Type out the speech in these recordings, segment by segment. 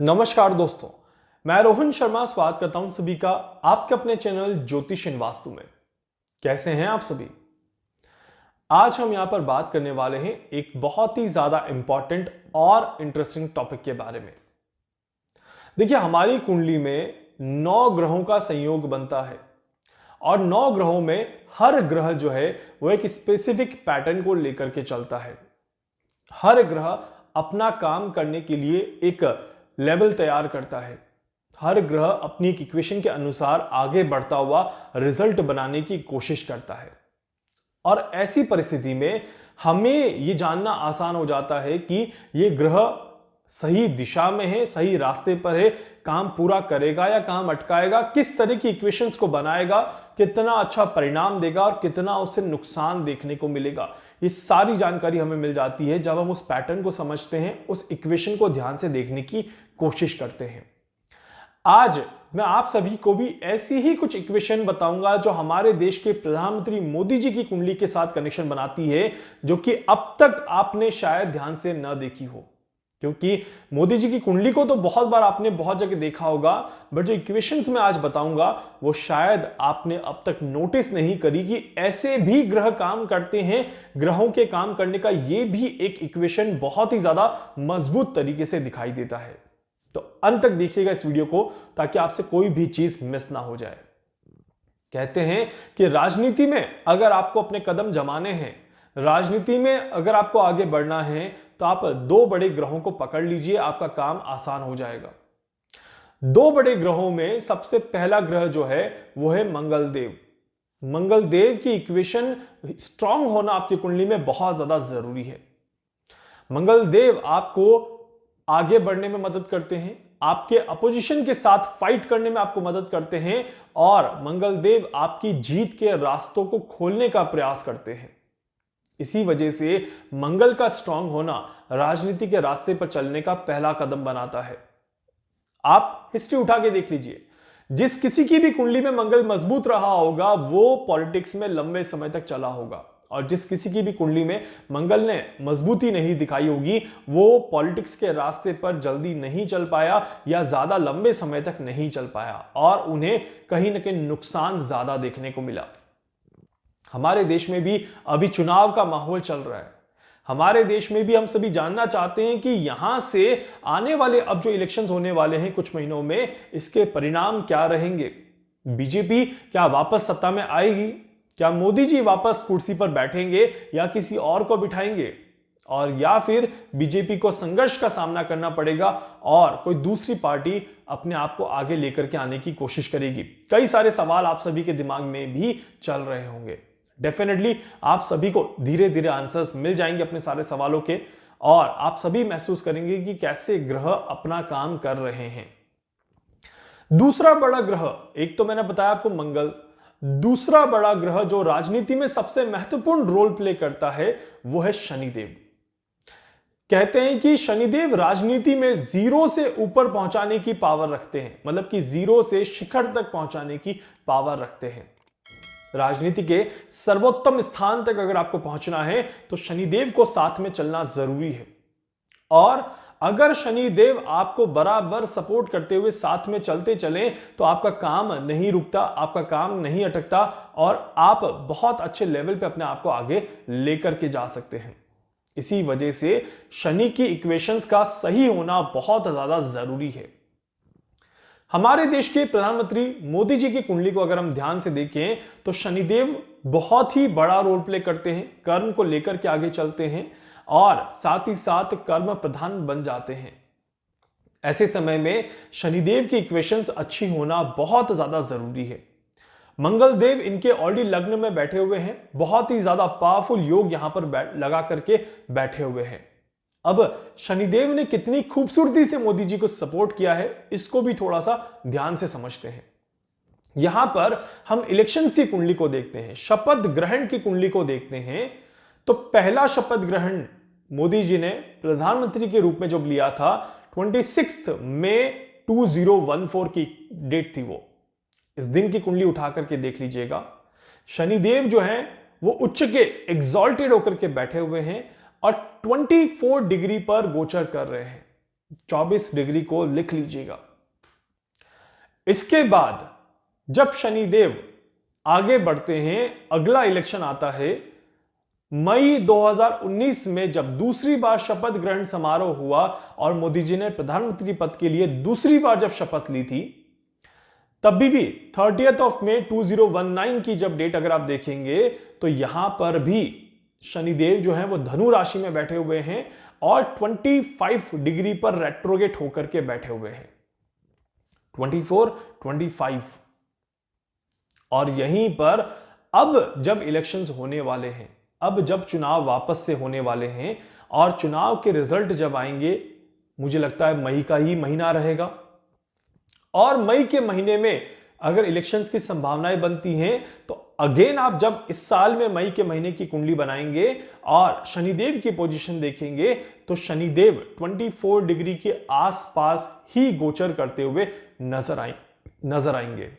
नमस्कार दोस्तों, मैं रोहन शर्मा स्वागत करता हूं सभी का आपके अपने चैनल ज्योतिष एंड वास्तु में। कैसे हैं आप सभी? आज हम यहां पर बात करने वाले हैं एक बहुत ही ज्यादा इंपॉर्टेंट और इंटरेस्टिंग टॉपिक के बारे में। देखिए, हमारी कुंडली में 9 ग्रहों का संयोग बनता है और 9 ग्रहों में हर ग्रह जो है वो एक स्पेसिफिक पैटर्न को लेकर के चलता है। हर ग्रह अपना काम करने के लिए एक लेवल तैयार करता है। हर ग्रह अपनी एक इक्वेशन के अनुसार आगे बढ़ता हुआ रिजल्ट बनाने की कोशिश करता है और ऐसी परिस्थिति में हमें यह जानना आसान हो जाता है कि यह ग्रह सही दिशा में है, सही रास्ते पर है, काम पूरा करेगा या काम अटकाएगा, किस तरह की इक्वेशंस को बनाएगा, कितना अच्छा परिणाम देगा और कितना उससे नुकसान देखने को मिलेगा। ये सारी जानकारी हमें मिल जाती है जब हम उस पैटर्न को समझते हैं, उस इक्वेशन को ध्यान से देखने की कोशिश करते हैं। आज मैं आप सभी को भी ऐसी ही कुछ इक्वेशन बताऊंगा जो हमारे देश के प्रधानमंत्री मोदी जी की कुंडली के साथ कनेक्शन बनाती है, जो कि अब तक आपने शायद ध्यान से न देखी हो। क्योंकि मोदी जी की कुंडली को तो बहुत बार आपने बहुत जगह देखा होगा, बट जो इक्वेशंस मैं आज बताऊंगा वो शायद आपने अब तक नोटिस नहीं करी कि ऐसे भी ग्रह काम करते हैं। ग्रहों के काम करने का ये भी एक इक्वेशन बहुत ही ज्यादा मजबूत तरीके से दिखाई देता है। तो अंत तक देखिएगा इस वीडियो को ताकि आपसे कोई भी चीज मिस ना हो जाए। कहते हैं कि राजनीति में अगर आपको अपने कदम जमाने हैं, राजनीति में अगर आपको आगे बढ़ना है, तो आप 2 बड़े ग्रहों को पकड़ लीजिए, आपका काम आसान हो जाएगा। 2 बड़े ग्रहों में सबसे पहला ग्रह जो है वो है मंगलदेव। मंगलदेव की इक्वेशन स्ट्रांग होना आपकी कुंडली में बहुत ज्यादा जरूरी है। मंगलदेव आपको आगे बढ़ने में मदद करते हैं, आपके अपोजिशन के साथ फाइट करने में आपको मदद करते हैं और मंगलदेव आपकी जीत के रास्तों को खोलने का प्रयास करते हैं। इसी वजह से मंगल का स्ट्रांग होना राजनीति के रास्ते पर चलने का पहला कदम बनाता है। आप हिस्ट्री उठा के देख लीजिए, जिस किसी की भी कुंडली में मंगल मजबूत रहा होगा वो पॉलिटिक्स में लंबे समय तक चला होगा, और जिस किसी की भी कुंडली में मंगल ने मजबूती नहीं दिखाई होगी वो पॉलिटिक्स के रास्ते पर जल्दी नहीं चल पाया या ज्यादा लंबे समय तक नहीं चल पाया और उन्हें कहीं ना कहीं नुकसान ज्यादा देखने को मिला। हमारे देश में भी अभी चुनाव का माहौल चल रहा है। हमारे देश में भी हम सभी जानना चाहते हैं कि यहां से आने वाले अब जो इलेक्शंस होने वाले हैं कुछ महीनों में, इसके परिणाम क्या रहेंगे। बीजेपी क्या वापस सत्ता में आएगी? क्या मोदी जी वापस कुर्सी पर बैठेंगे या किसी और को बिठाएंगे? और या फिर बीजेपी को संघर्ष का सामना करना पड़ेगा और कोई दूसरी पार्टी अपने आप को आगे लेकर के आने की कोशिश करेगी। कई सारे सवाल आप सभी के दिमाग में भी चल रहे होंगे। डेफिनेटली आप सभी को धीरे धीरे आंसर्स मिल जाएंगे अपने सारे सवालों के, और आप सभी महसूस करेंगे कि कैसे ग्रह अपना काम कर रहे हैं। दूसरा बड़ा ग्रह, एक तो मैंने बताया आपको मंगल, दूसरा बड़ा ग्रह जो राजनीति में सबसे महत्वपूर्ण रोल प्ले करता है वो है शनिदेव। कहते हैं कि शनिदेव राजनीति में 0 से ऊपर पहुंचाने की पावर रखते हैं, मतलब कि 0 से शिखर तक पहुंचाने की पावर रखते हैं। राजनीति के सर्वोत्तम स्थान तक अगर आपको पहुंचना है तो शनिदेव को साथ में चलना जरूरी है, और अगर शनिदेव आपको बराबर सपोर्ट करते हुए साथ में चलते चलें तो आपका काम नहीं रुकता, आपका काम नहीं अटकता और आप बहुत अच्छे लेवल पे अपने आप को आगे लेकर के जा सकते हैं। इसी वजह से शनि की इक्वेशंस का सही होना बहुत ज्यादा जरूरी है। हमारे देश के प्रधानमंत्री मोदी जी की कुंडली को अगर हम ध्यान से देखें तो शनिदेव बहुत ही बड़ा रोल प्ले करते हैं, कर्म को लेकर के आगे चलते हैं और साथ ही साथ कर्म प्रधान बन जाते हैं। ऐसे समय में शनिदेव की इक्वेशंस अच्छी होना बहुत ज्यादा जरूरी है। मंगलदेव इनके ऑलरेडी लग्न में बैठे हुए हैं, बहुत ही ज्यादा पावरफुल योग यहां पर लगा करके बैठे हुए हैं। अब शनिदेव ने कितनी खूबसूरती से मोदी जी को सपोर्ट किया है, इसको भी थोड़ा सा ध्यान से समझते हैं। यहां पर हम इलेक्शंस की कुंडली को देखते हैं, शपथ ग्रहण की कुंडली को देखते हैं। तो पहला शपथ ग्रहण मोदी जी ने प्रधानमंत्री के रूप में जब लिया था 26 मई 2014 की डेट थी वो। इस दिन की कुंडली उठा करके देख लीजिएगा। शनिदेव जो हैं वो उच्च के एग्जॉल्टेड होकर के बैठे हुए हैं और 24 डिग्री पर गोचर कर रहे हैं। 24 डिग्री को लिख लीजिएगा। इसके बाद जब शनिदेव आगे बढ़ते हैं, अगला इलेक्शन आता है मई 2019 में, जब दूसरी बार शपथ ग्रहण समारोह हुआ और मोदी जी ने प्रधानमंत्री पद के लिए दूसरी बार जब शपथ ली थी, तभी भी 30th ऑफ मई 2019 की जब डेट अगर आप देखेंगे तो यहां पर भी शनिदेव जो है वो धनु राशि में बैठे हुए हैं और 25 डिग्री पर रेट्रोगेट होकर के बैठे हुए हैं। 24, 25। और यहीं पर अब जब इलेक्शंस होने वाले हैं, अब जब चुनाव वापस से होने वाले हैं और चुनाव के रिजल्ट जब आएंगे, मुझे लगता है मई का ही महीना रहेगा। और मई के महीने में अगर इलेक्शंस की संभावनाएं बनती हैं तो अगेन आप जब इस साल में मई के महीने की कुंडली बनाएंगे और शनिदेव की पोजीशन देखेंगे तो शनिदेव 24 डिग्री के आसपास ही गोचर करते हुए नजर आएंगे।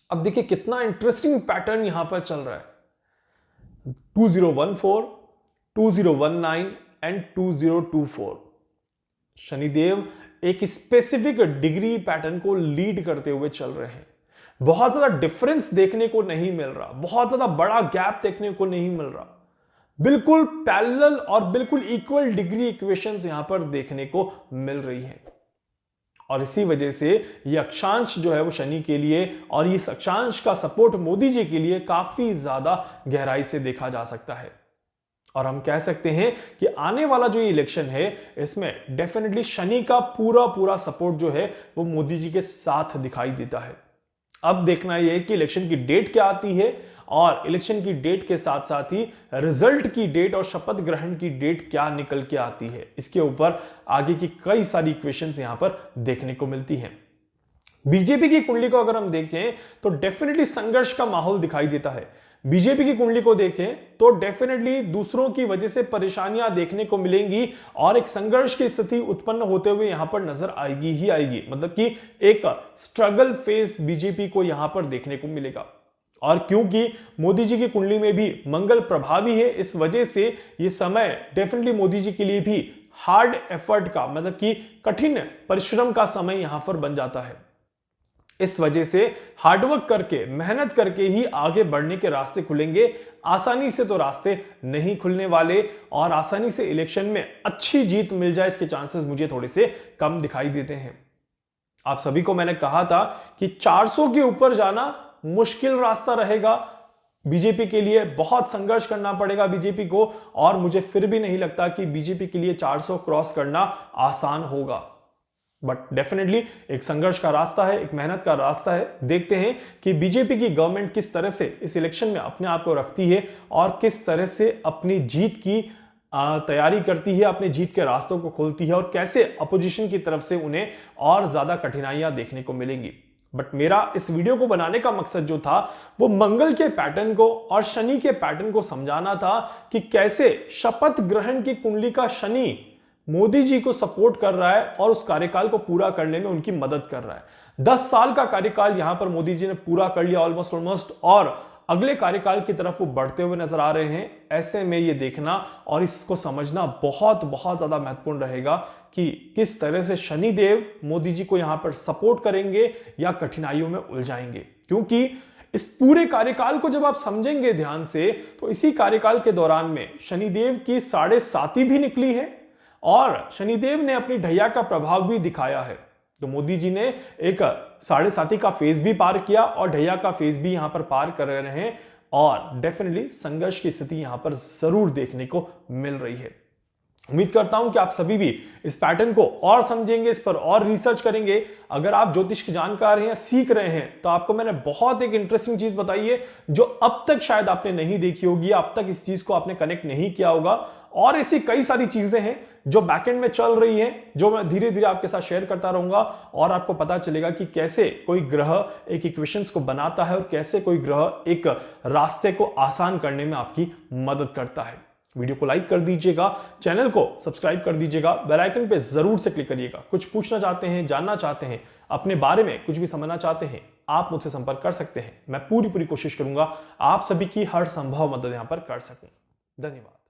अब देखिए कितना इंटरेस्टिंग पैटर्न यहां पर चल रहा है। 2014, 2019 एंड 2024 शनिदेव एक स्पेसिफिक डिग्री पैटर्न को लीड करते हुए चल रहे हैं। बहुत ज्यादा डिफरेंस देखने को नहीं मिल रहा, बहुत ज्यादा बड़ा गैप देखने को नहीं मिल रहा। बिल्कुल पैरेलल और बिल्कुल इक्वल डिग्री इक्वेशंस यहां पर देखने को मिल रही हैं। और इसी वजह से ये अक्षांश जो है वो शनि के लिए और इस अक्षांश का सपोर्ट मोदी जी के लिए काफी ज्यादा गहराई से देखा जा सकता है। और हम कह सकते हैं कि आने वाला जो ये इलेक्शन है इसमें डेफिनेटली शनि का पूरा सपोर्ट जो है वो मोदी जी के साथ दिखाई देता है। अब देखना यह है कि इलेक्शन की डेट क्या आती है और इलेक्शन की डेट के साथ साथ ही रिजल्ट की डेट और शपथ ग्रहण की डेट क्या निकल के आती है। इसके ऊपर आगे की कई सारी इक्वेशंस यहां पर देखने को मिलती हैं। बीजेपी की कुंडली को अगर हम देखें तो डेफिनेटली संघर्ष का माहौल दिखाई देता है। बीजेपी की कुंडली को देखें तो डेफिनेटली दूसरों की वजह से परेशानियां देखने को मिलेंगी और एक संघर्ष की स्थिति उत्पन्न होते हुए यहां पर नजर आएगी ही आएगी। मतलब कि एक स्ट्रगल फेस बीजेपी को यहां पर देखने को मिलेगा। और क्योंकि मोदी जी की कुंडली में भी मंगल प्रभावी है, इस वजह से यह समय डेफिनेटली मोदी जी के लिए भी हार्ड एफर्ट का, मतलब कि कठिन परिश्रम का समय यहां पर बन जाता है। इस वजह से हार्डवर्क करके, मेहनत करके ही आगे बढ़ने के रास्ते खुलेंगे। आसानी से तो रास्ते नहीं खुलने वाले और आसानी से इलेक्शन में अच्छी जीत मिल जाए इसके चांसेस मुझे थोड़े से कम दिखाई देते हैं। आप सभी को मैंने कहा था कि 400 के ऊपर जाना मुश्किल रास्ता रहेगा बीजेपी के लिए, बहुत संघर्ष करना पड़ेगा बीजेपी को, और मुझे फिर भी नहीं लगता कि बीजेपी के लिए 400 क्रॉस करना आसान होगा। बट डेफिनेटली एक संघर्ष का रास्ता है, एक मेहनत का रास्ता है। देखते हैं कि बीजेपी की गवर्नमेंट किस तरह से इस इलेक्शन में अपने आप को रखती है और किस तरह से अपनी जीत की तैयारी करती है, अपने जीत के रास्तों को खोलती है और कैसे अपोजिशन की तरफ से उन्हें और ज्यादा कठिनाइयां देखने को मिलेंगी। बट मेरा इस वीडियो को बनाने का मकसद जो था वो मंगल के पैटर्न को और शनि के पैटर्न को समझाना था कि कैसे शपथ ग्रहण की कुंडली का शनि मोदी जी को सपोर्ट कर रहा है और उस कार्यकाल को पूरा करने में उनकी मदद कर रहा है। 10 साल का कार्यकाल यहां पर मोदी जी ने पूरा कर लिया ऑलमोस्ट, और अगले कार्यकाल की तरफ वो बढ़ते हुए नजर आ रहे हैं। ऐसे में ये देखना और इसको समझना बहुत ज्यादा महत्वपूर्ण रहेगा कि किस तरह से शनिदेव मोदी जी को यहां पर सपोर्ट करेंगे या कठिनाइयों में उलझाएंगे। क्योंकि इस पूरे कार्यकाल को जब आप समझेंगे ध्यान से तो इसी कार्यकाल के दौरान में शनिदेव की 7.5 भी निकली है और शनिदेव ने अपनी ढैया का प्रभाव भी दिखाया है। तो मोदी जी ने एक 7.5 का फेज भी पार किया और ढैया का फेज भी यहां पर पार कर रहे हैं और डेफिनेटली संघर्ष की स्थिति यहां पर जरूर देखने को मिल रही है। उम्मीद करता हूं कि आप सभी भी इस पैटर्न को और समझेंगे, इस पर और रिसर्च करेंगे। अगर आप ज्योतिष के जानकार हैं या सीख रहे हैं तो आपको मैंने बहुत एक इंटरेस्टिंग चीज बताई है जो अब तक शायद आपने नहीं देखी होगी, अब तक इस चीज को आपने कनेक्ट नहीं किया होगा। और ऐसी कई सारी चीजें हैं जो बैकएंड में चल रही हैं, जो मैं धीरे धीरे आपके साथ शेयर करता रहूंगा और आपको पता चलेगा कि कैसे कोई ग्रह एक इक्वेशंस को बनाता है और कैसे कोई ग्रह एक रास्ते को आसान करने में आपकी मदद करता है। वीडियो को लाइक कर दीजिएगा, चैनल को सब्सक्राइब कर दीजिएगा, बेल आइकन पे जरूर से क्लिक करिएगा। कुछ पूछना चाहते हैं, जानना चाहते हैं, अपने बारे में कुछ भी समझना चाहते हैं, आप मुझसे संपर्क कर सकते हैं। मैं पूरी कोशिश करूंगा आप सभी की हर संभव मदद यहां पर कर सकूं। धन्यवाद।